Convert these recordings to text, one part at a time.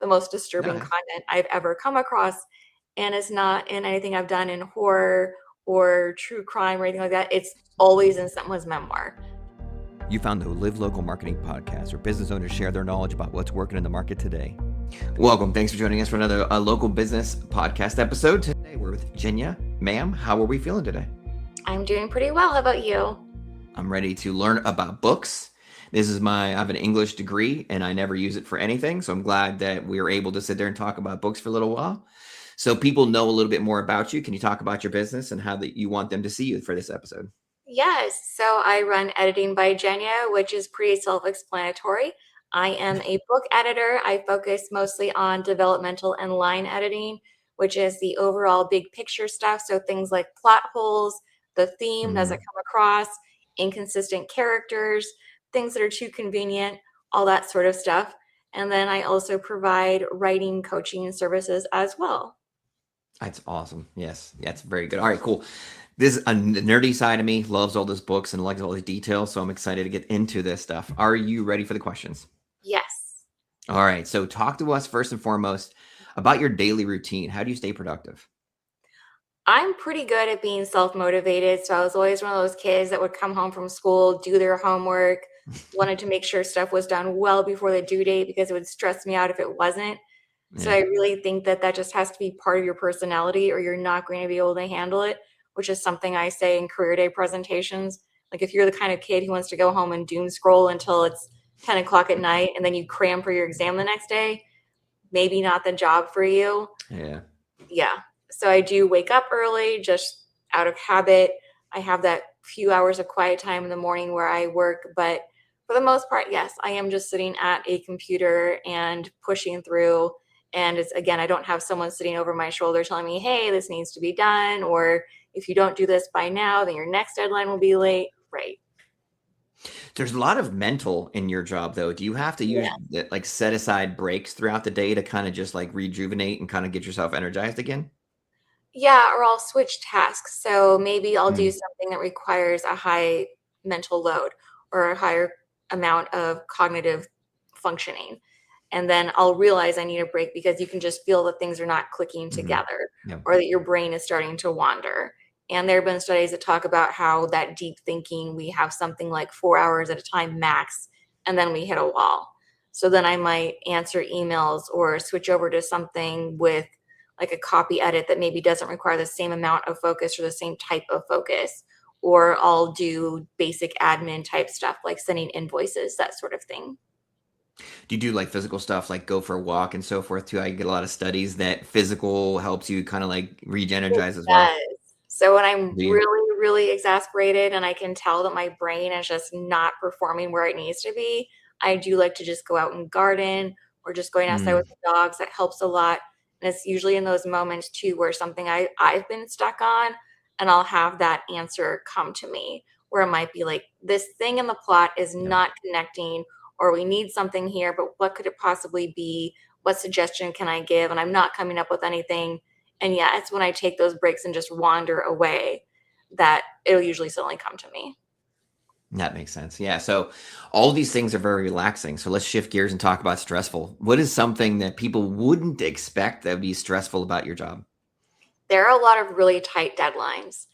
the most disturbing No, content I've ever come across. And it's not in anything I've done in horror or true crime or anything like that. It's always in someone's memoir. you found the Live Local Marketing Podcast, where business owners share their knowledge about what's working in the market today. Welcome. Thanks for joining us for another local business podcast episode. Today we're with Jennia. Ma'am, how are we feeling today? I'm doing pretty well. How about you? I'm ready to learn about books. I have an English degree and I never use it for anything. So I'm glad that we were able to sit there and talk about books for a little while. So people know a little bit more about you. Can you talk about your business and how that you want them to see you for this episode? Yes. So I run Editing by Jennia, which is pretty self-explanatory. I am a book editor. I focus mostly on developmental and line editing, which is the overall big picture stuff. So things like plot holes, the theme doesn't come across, inconsistent characters, things that are too convenient, all that sort of stuff. And then I also provide writing coaching services as well. That's awesome. Yes, that's very good. All right, cool. This a nerdy side of me loves all those books and likes all these details, so I'm excited to get into this stuff. Are you ready for the questions? Yes. All right, so talk to us first and foremost about your daily routine. How do you stay productive? I'm pretty good at being self-motivated. So I was always one of those kids that would come home from school, do their homework, wanted to make sure stuff was done well before the due date because it would stress me out if it wasn't. So Yeah. I really think that that just has to be part of your personality or you're not going to be able to handle it, which is something I say in career day presentations. Like if you're the kind of kid who wants to go home and doom scroll until it's 10 o'clock at night and then you cram for your exam the next day, maybe not the job for you. Yeah. Yeah. So I do wake up early just out of habit. I have that few hours of quiet time in the morning where I work, but for the most part, yes, I am just sitting at a computer and pushing through. And it's again, I don't have someone sitting over my shoulder telling me, hey, this needs to be done. Or if you don't do this by now, then your next deadline will be late. Right. There's a lot of mental in your job, though. Do you have to use Yeah. like set aside breaks throughout the day to kind of just like rejuvenate and kind of get yourself energized again? Yeah, or I'll switch tasks. So maybe I'll do Mm, something that requires a high mental load or a higher amount of cognitive functioning. And then I'll realize I need a break because you can just feel that things are not clicking mhm. together Yeah. or that your brain is starting to wander. And there have been studies that talk about how that deep thinking, we have something like 4 hours at a time max, and then we hit a wall. So then I might answer emails or switch over to something with like a copy edit that maybe doesn't require the same amount of focus or the same type of focus. Or I'll do basic admin type stuff like sending invoices, that sort of thing. Do you do like physical stuff, like go for a walk and so forth too? I get a lot of studies that physical helps you kind of like It re-energize as well. does. So when I'm Do you? really, really exasperated and I can tell that my brain is just not performing where it needs to be, I do like to just go out and garden or just going outside Mm, with the dogs. That helps a lot. And it's usually in those moments too where something I've been stuck on and I'll have that answer come to me where it might be like this thing in the plot is yeah. not connecting or we need something here, but what could it possibly be? What suggestion can I give? And I'm not coming up with anything, and yeah, it's when I take those breaks and just wander away that it'll usually suddenly come to me. That makes sense. Yeah. So all these things are very relaxing. So let's shift gears and talk about stressful. What is something that people wouldn't expect that would be stressful about your job? There are a lot of really tight deadlines.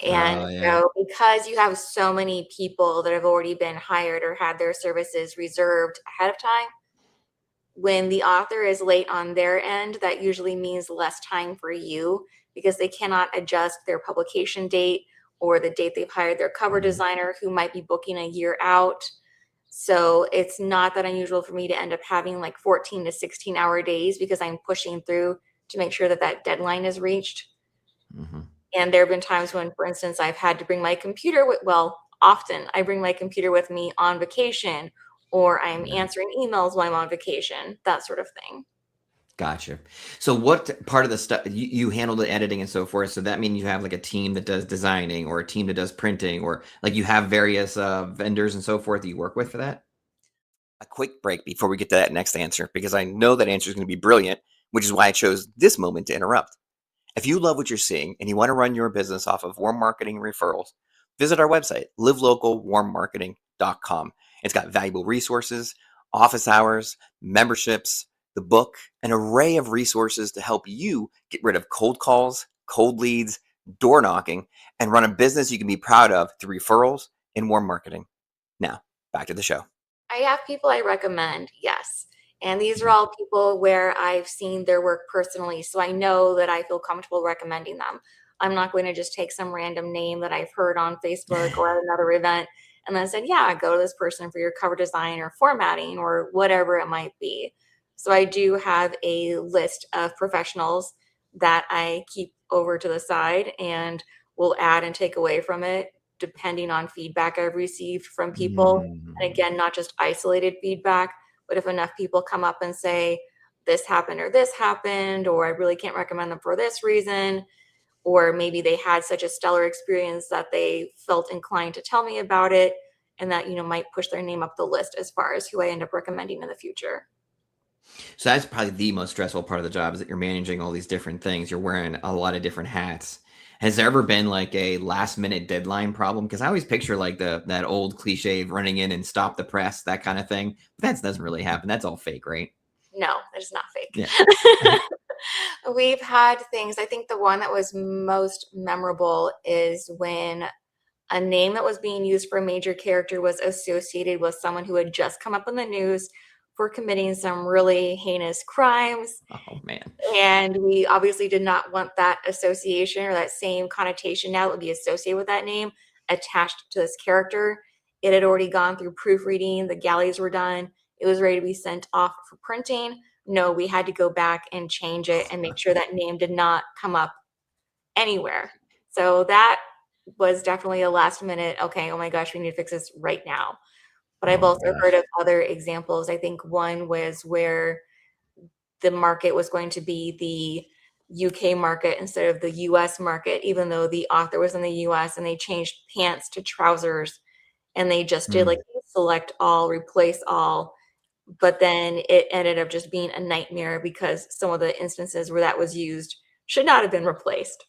And Oh, yeah. so because you have so many people that have already been hired or had their services reserved ahead of time, when the author is late on their end, that usually means less time for you because they cannot adjust their publication date or the date they've hired their cover Mhm. designer who might be booking a year out. So it's not that unusual for me to end up having like 14 to 16-hour days because I'm pushing through to make sure that that deadline is reached. Mhm. And there have been times when, for instance, I've had to bring my computer with, well, often I bring my computer with me on vacation or I'm Yeah. answering emails while I'm on vacation, that sort of thing. Gotcha. So what part of the stuff you handle the editing and so forth? So that means you have like a team that does designing or a team that does printing or like you have various vendors and so forth that you work with for that? A quick break before we get to that next answer, because I know that answer is going to be brilliant, which is why I chose this moment to interrupt. If you love what you're seeing and you want to run your business off of warm marketing and referrals, visit our website, livelocalwarmmarketing.com. It's got valuable resources, office hours, memberships, the book, an array of resources to help you get rid of cold calls, cold leads, door knocking, and run a business you can be proud of through referrals and warm marketing. Now, back to the show. I have people I recommend, yes. And these are Mhm. all people where I've seen their work personally, so I know that I feel comfortable recommending them. I'm not going to just take some random name that I've heard on Facebook or at another event and then said, yeah, go to this person for your cover design or formatting or whatever it might be. So I do have a list of professionals that I keep over to the side and will add and take away from it depending on feedback I've received from people. And Mm. again, not just isolated feedback, but if enough people come up and say, this happened, or I really can't recommend them for this reason, or maybe they had such a stellar experience that they felt inclined to tell me about it, and that, might push their name up the list as far as who I end up recommending in the future. So that's probably the most stressful part of the job is that you're managing all these different things. You're wearing a lot of different hats. Has there ever been like a last minute deadline problem? Because I always picture like that old cliche of running in and stop the press, that kind of thing. But that doesn't really happen. That's all fake, right? No, it's not fake. Yeah. We've had things, I think the one that was most memorable is when a name that was being used for a major character was associated with someone who had just come up in the news for committing some really heinous crimes. Oh man. And we obviously did not want that association or that same connotation now that would be associated with that name attached to this character. It had already gone through proofreading, the galleys were done, it was ready to be sent off for printing. No, we had to go back and change it and make sure that name did not come up anywhere. So that was definitely a last minute, okay, oh my gosh, we need to fix this right now. But I've Oh my also heard gosh. of other examples. I think one was where the market was going to be the UK market instead of the US market, even though the author was in the US, and they changed pants to trousers and they just did like Hmm. select all, replace all. But then it ended up just being a nightmare because some of the instances where that was used should not have been replaced.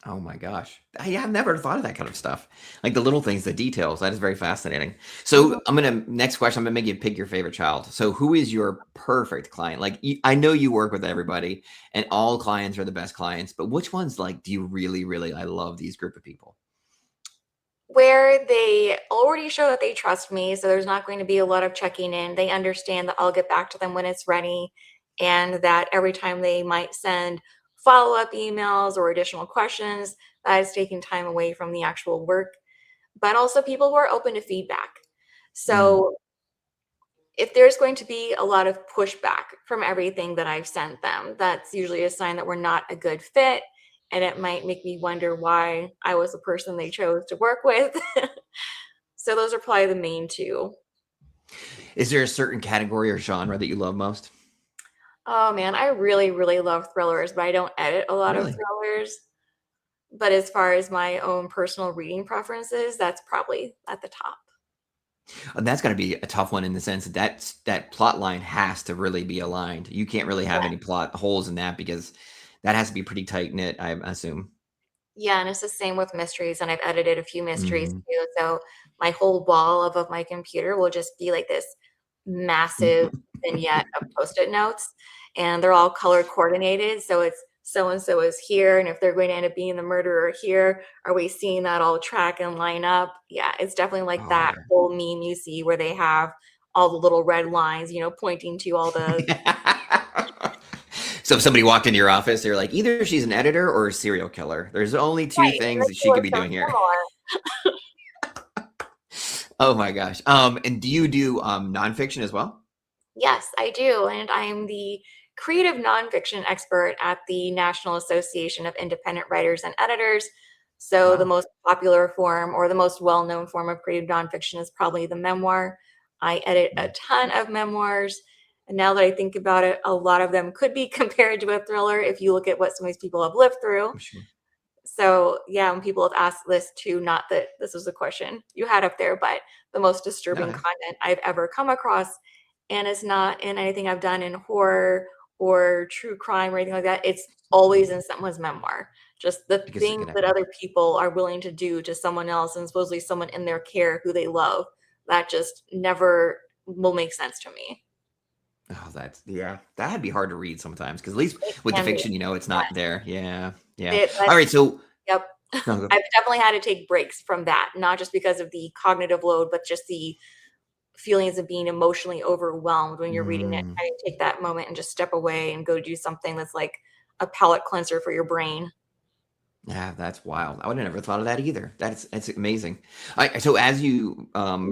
Oh my gosh. Yeah, I've never thought of that kind of stuff. Like the little things, the details. That is very fascinating. Mhm. So next question, I'm gonna make you pick your favorite child. So who is your perfect client? Like I know you work with everybody and all clients are the best clients, but which ones like do you really, really, I love these group of people? Where they already show that they trust me, so there's not going to be a lot of checking in. They understand that I'll get back to them when it's ready, and that every time they might send follow-up emails or additional questions, that is taking time away from the actual work. But also people who are open to feedback. Mm. So if there's going to be a lot of pushback from everything that I've sent them, that's usually a sign that we're not a good fit. And it might make me wonder why I was the person they chose to work with. So those are probably the main two. Is there a certain category or genre that you love most? Oh man, I really, really love thrillers, but I don't edit a lot of Really? thrillers. But as far as my own personal reading preferences, that's probably at the top. And that's going to be a tough one in the sense that that plot line has to really be aligned. You can't really have any plot holes in that because that has to be pretty tight knit, I assume. Yeah, and it's the same with mysteries, and I've edited a few mysteries Mhm. too. So my whole wall above my computer will just be like this massive vignette of Post-it notes, and they're all color coordinated. So it's so and so is here, and if they're going to end up being the murderer here, are we seeing that all track and line up? Yeah, it's definitely like that Oh. whole meme you see where they have all the little red lines, pointing to all the So if somebody walked into your office, they're like, either she's an editor or a serial killer. There's only two right. And things they that she feel could be so doing here. similar. Oh my gosh. And do you do nonfiction as well? Yes, I do. And I'm the creative nonfiction expert at the National Association of Independent Writers and Editors. So, the Wow. most popular form or the most well known form of creative nonfiction is probably the memoir. I edit a Mm, ton of memoirs. And now that I think about it, a lot of them could be compared to a thriller if you look at what some of these people have lived through. I'm sure. So, yeah, when people have asked this too, not that this was a question you had up there, but the most No, disturbing content I've ever come across, and it's not in anything I've done in horror or true crime or anything like that. It's always in someone's memoir. Just the because it things could that happen. other people are willing to do to someone else and supposedly someone in their care who they love, that just never will make sense to me. Oh, that'd be hard to read sometimes because at least It with the can be. fiction, it's not there. Yeah, yeah. All right, That's so Yep. no, go. I've definitely had to take breaks from that, not just because of the cognitive load, but just the feelings of being emotionally overwhelmed when you're reading it. Mm. I take that moment and just step away and go do something that's like a palate cleanser for your brain. Yeah, that's wild. I would have never thought of that either. That's amazing. So as you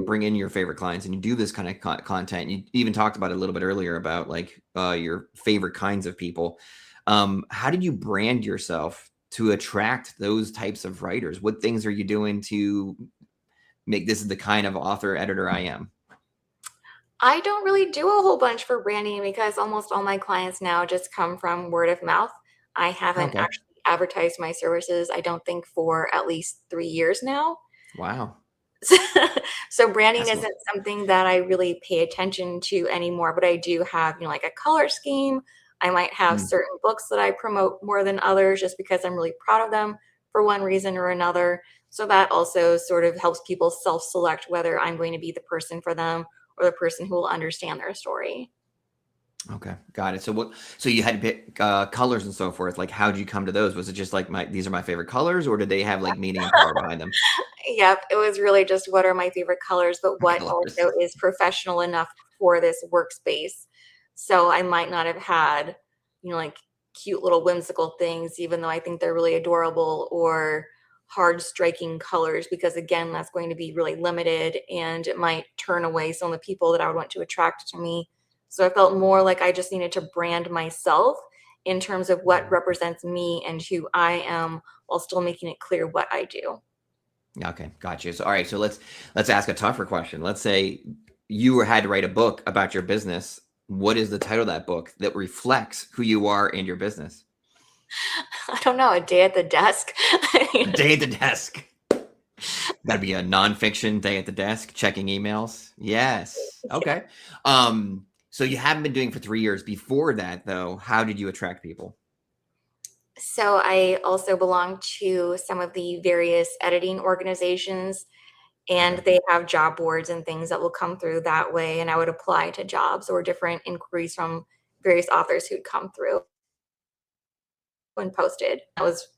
bring in your favorite clients and you do this kind of content, you even talked about it a little bit earlier about like your favorite kinds of people. How did you brand yourself to attract those types of writers? What things are you doing to make this the kind of author editor I am? I don't really do a whole bunch for branding because almost all my clients now just come from word of mouth. I haven't Okay. actually advertised my services, I don't think, for at least 3 years now. Wow. So branding That's isn't something that I really pay attention to anymore, but I do have, like a color scheme. I might have mm, certain books that I promote more than others just because I'm really proud of them for one reason or another. So that also sort of helps people self-select whether I'm going to be the person for them or the person who will understand their story. okay. Got it. So you had to pick colors and so forth. Like how'd you come to those? Was it just like these are my favorite colors, or did they have like meaning and power behind them? Yep, it was really just what are my favorite colors, but what Colors. also is professional enough for this workspace. So I might not have had, like cute little whimsical things, even though I think they're really adorable, or hard striking colors, because again, that's going to be really limited and it might turn away some of the people that I would want to attract to me. So I felt more like I just needed to brand myself in terms of what represents me and who I am while still making it clear what I do. Okay, gotcha. So, all right, so let's ask a tougher question. Let's say had to write a book about your business. What is the title of that book that reflects who you are and your business? I don't know, a day at the desk. A day at the desk. Got to be a nonfiction day at the desk, checking emails. Yes. Okay. So you haven't been doing it for 3 years. Before that, though, how did you attract people? So I also belong to some of the various editing organizations, and Okay. they have job boards and things that will come through that way. And I would apply to jobs or different inquiries from various authors who'd come through when posted. That was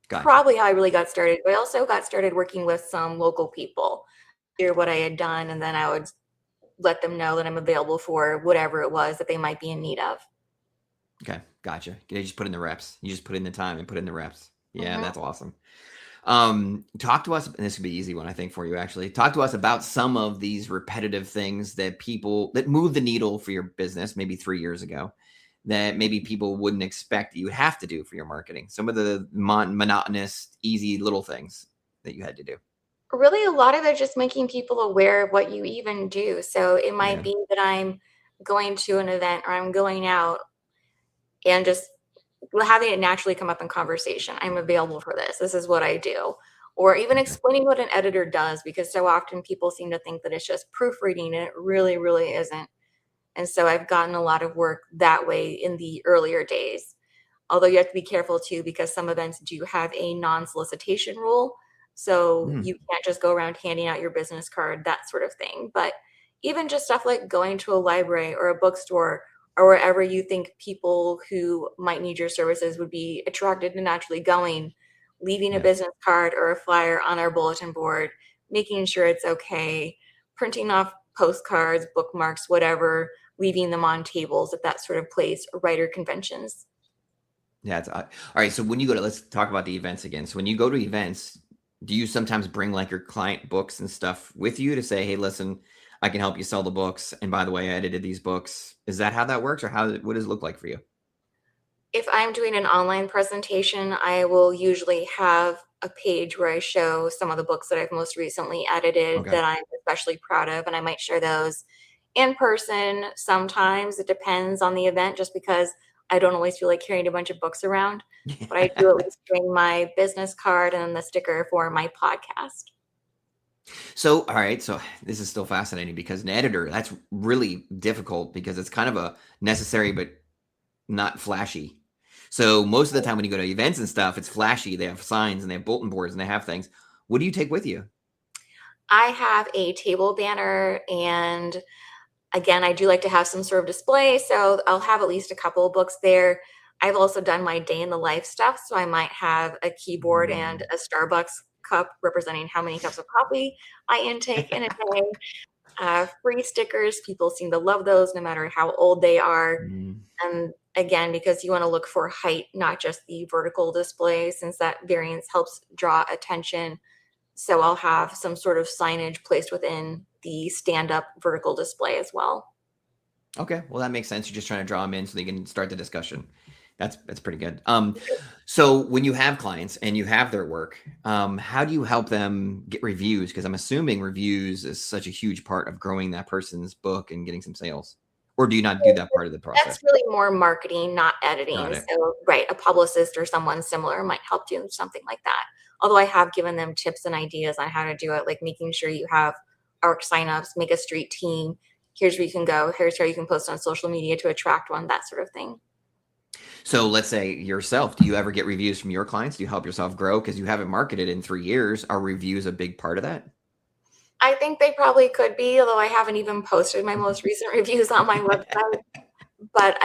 Gotcha. probably how I really got started. But I also got started working with some local people, hear what I had done, and then I would let them know that I'm available for whatever it was that they might be in need of. Okay. Gotcha. You just put in the reps. You just put in the time and put in the reps. Yeah, Mhm. that's awesome. Talk to us, and this could be an easy one, I think, for you actually. Talk to us about some of these repetitive things that move the needle for your business, maybe 3 years ago, that maybe people wouldn't expect that you would have to do for your marketing. Some of the monotonous, easy little things that you had to do. Really, a lot of it just making people aware of what you even do. So it might Yeah. be that I'm going to an event or I'm going out and just having it naturally come up in conversation. I'm available for this. This is what I do. Or even Okay. explaining what an editor does, because so often people seem to think that it's just proofreading, and it really, really isn't. And so I've gotten a lot of work that way in the earlier days. Although you have to be careful too, because some events do have a non-solicitation rule. So Mm, you can't just go around handing out your business card, that sort of thing. But even just stuff like going to a library or a bookstore or wherever you think people who might need your services would be attracted to naturally going, leaving a yeah. business card or a flyer on our bulletin board, making sure it's okay, printing off postcards, bookmarks, whatever, leaving them on tables at that sort of place, writer conventions. Yeah. All right. So when you go to, let's talk about the events again. So when you go to events, do you sometimes bring like your client books and stuff with you to say, hey, listen, I can help you sell the books. And by the way, I edited these books. Is that how that works, or what does it look like for you? If I'm doing an online presentation, I will usually have a page where I show some of the books that I've most recently edited Okay. that I'm especially proud of, and I might share those in person. Sometimes it depends on the event, just because I don't always feel like carrying a bunch of books around, but I do at least bring my business card and the sticker for my podcast. So, all right. So this is still fascinating because an editor, that's really difficult because it's kind of a necessary, but not flashy. So most of the time when you go to events and stuff, it's flashy. They have signs and they have bulletin boards and they have things. What do you take with you? I have a table banner and Again, I do like to have some sort of display, so I'll have at least a couple of books there. I've also done my day in the life stuff, so I might have a keyboard and a Starbucks cup representing how many cups of coffee I intake in a day. Free stickers, people seem to love those no matter how old they are. Mm. And again, because you want to look for height, not just the vertical display, since that variance helps draw attention. So I'll have some sort of signage placed within the stand-up vertical display as well. Okay, well that makes sense. You're just trying to draw them in so they can start the discussion. That's pretty good. So when you have clients and you have their work, how do you help them get reviews? Because I'm assuming reviews is such a huge part of growing that person's book and getting some sales. Or do you not do that part of the process? That's really more marketing, not editing. Got it. So, right, a publicist or someone similar might help do something like that. Although I have given them tips and ideas on how to do it, like making sure you have ARC signups, make a street team. Here's where you can go. Here's how you can post on social media to attract one, that sort of thing. So let's say yourself, do you ever get reviews from your clients? Do you help yourself grow? Because you haven't marketed in 3 years. Are reviews a big part of that? I think they probably could be, although I haven't even posted my most recent reviews on my website. But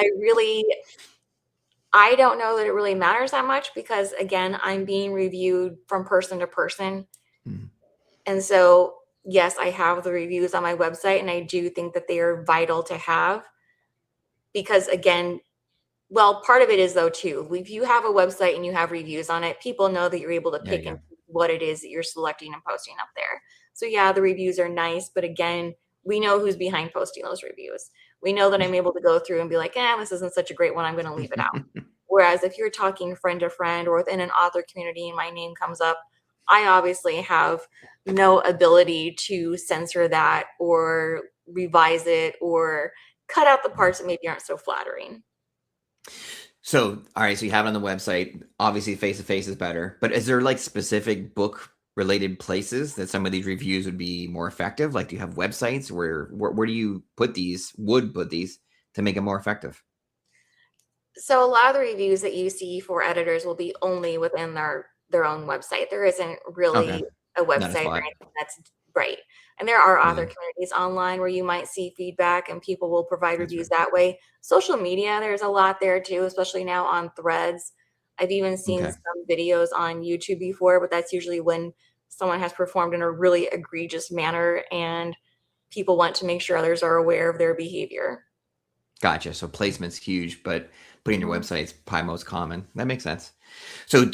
I don't know that it really matters that much because, again, I'm being reviewed from person to person. Hmm. And so, yes, I have the reviews on my website, and I do think that they are vital to have because, again, well, part of it is though too, if you have a website and you have reviews on it, people know that you're able to There pick you and go. choose what it is that you're selecting and posting up there. So yeah, the reviews are nice, but again, we know who's behind posting those reviews. We know that I'm able to go through and be like, this isn't such a great one. I'm going to leave it out. Whereas if you're talking friend to friend or within an author community and my name comes up, I obviously have no ability to censor that or revise it or cut out the parts that maybe aren't so flattering. So, all right, so you have it on the website. Obviously, face to face is better. But is there like specific book related places that some of these reviews would be more effective? Like, do you have websites where do you put these, would put these to make it more effective? So a lot of the reviews that you see for editors will be only within their own website. There isn't Okay. really a Not a website or spot. anything that's right. And there are author Yeah, communities online where you might see feedback and people will provide that's reviews right. that way. Social media, there's a lot there too, especially now on Threads. I've even seen Okay. some videos on YouTube before, but that's usually when someone has performed in a really egregious manner and people want to make sure others are aware of their behavior. Gotcha. So placement's huge, but putting your Mhm. website's probably most common. That makes sense. So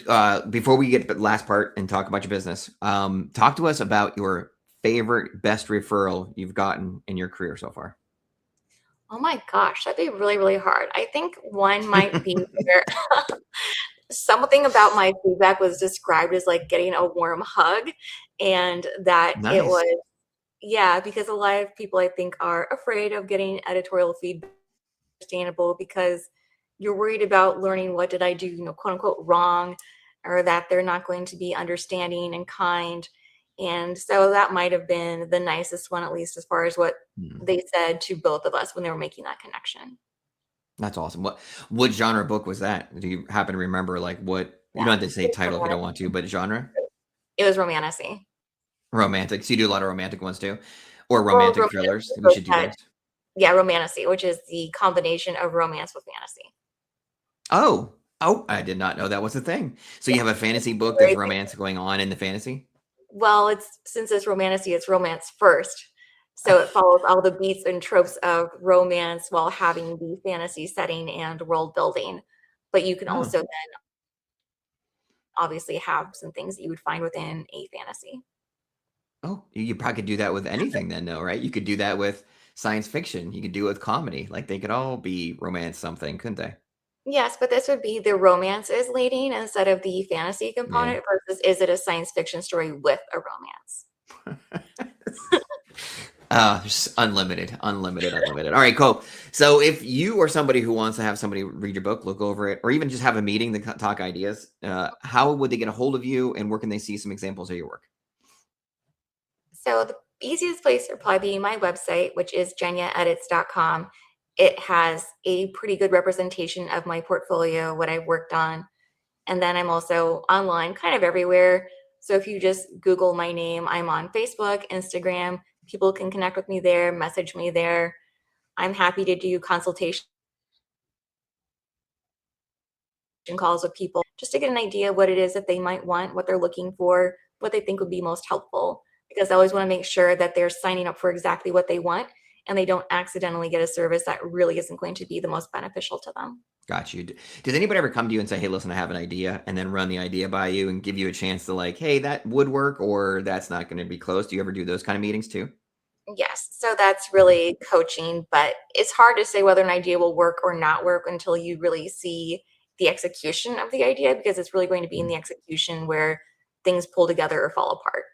before we get to the last part and talk about your business, talk to us about your favorite best referral you've gotten in your career so far. Oh my gosh, that'd be really, really hard. I think one might be where something about my feedback was described as like getting a warm hug, and that it Nice. was, yeah, because a lot of people I think are afraid of getting editorial feedback, understandable, because you're worried about learning what did I do, quote unquote, wrong, or that they're not going to be understanding and kind. And so that might have been the nicest one, at least as far as what Hmm. they said to both of us when they were making that connection. That's awesome. What genre book was that? Do you happen to remember like what you Yeah, don't have to say it was title if you don't romantic. want to, but genre? It was romantasy. Romantic. So you do a lot of romantic ones too? Or Well, romantic thrillers? romantasy We was should do that, those. yeah, romantasy, which is the combination of romance with fantasy. Oh. Oh, I did not know that was a thing. So you Yeah, have a fantasy it's book, there's very romance going on in the fantasy? well, it's since it's romantasy, it's romance first. So it follows all the beats and tropes of romance while having the fantasy setting and world building. But you can Oh. also then obviously have some things that you would find within a fantasy. Oh, you probably could do that with anything then though, right? You could do that with science fiction. You could do it with comedy. Like they could all be romance something, couldn't they? Yes, but this would be the romance is leading instead of the fantasy Yeah. component versus is it a science fiction story with a romance? Just unlimited, unlimited, unlimited. All right, cool. So if you or somebody who wants to have somebody read your book, look over it, or even just have a meeting to talk ideas, how would they get a hold of you and where can they see some examples of your work? So the easiest place would probably be my website, which is jenniaedits.com. It has a pretty good representation of my portfolio, what I've worked on. And then I'm also online kind of everywhere. So if you just Google my name, I'm on Facebook, Instagram. People can connect with me there, message me there. I'm happy to do consultation calls with people just to get an idea of what it is that they might want, what they're looking for, what they think would be most helpful. Because I always want to make sure that they're signing up for exactly what they want and they don't accidentally get a service that really isn't going to be the most beneficial to them. Got you. Did anybody ever come to you and say, "Hey, listen, I have an idea," and then run the idea by you and give you a chance to like, "Hey, that would work," or "That's not going to be close"? Do you ever do those kind of meetings too? Yes, so that's really coaching, but it's hard to say whether an idea will work or not work until you really see the execution of the idea, because it's really going to be in the execution where things pull together or fall apart.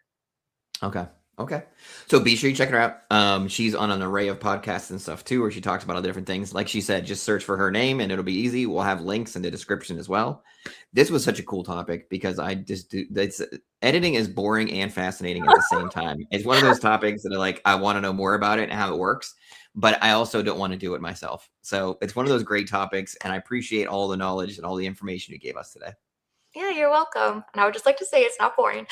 Okay. Okay. So be sure you check her out. She's on an array of podcasts and stuff too, where she talks about all the different things. Like she said, just search for her name and it'll be easy. We'll have links in the description as well. This was such a cool topic because I just do that's editing is boring and fascinating at the same time. It's one of those topics that are like, I want to know more about it and how it works, but I also don't want to do it myself. So it's one of those great topics, and I appreciate all the knowledge and all the information you gave us today. Yeah, you're welcome. And I would just like to say it's not boring.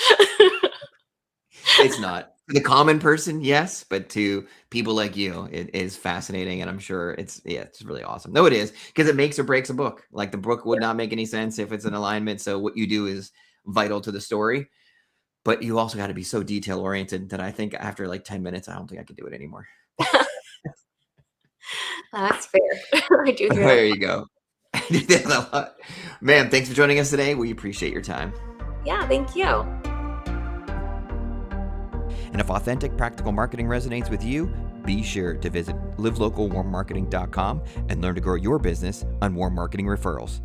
It's not. To the common person, yes, but to people like you, it is fascinating, and I'm sure it's really awesome. No, it is, because it makes or breaks a book. Like the book would not make any sense if it's an alignment. So what you do is vital to the story, but you also got to be so detail oriented that I think after like 10 minutes, I don't think I can do it anymore. That's fair. I do hear There that. you go. I do that a lot. Man, thanks for joining us today. We appreciate your time. Yeah, thank you. And if authentic, practical marketing resonates with you, be sure to visit livelocalwarmmarketing.com and learn to grow your business on warm marketing referrals.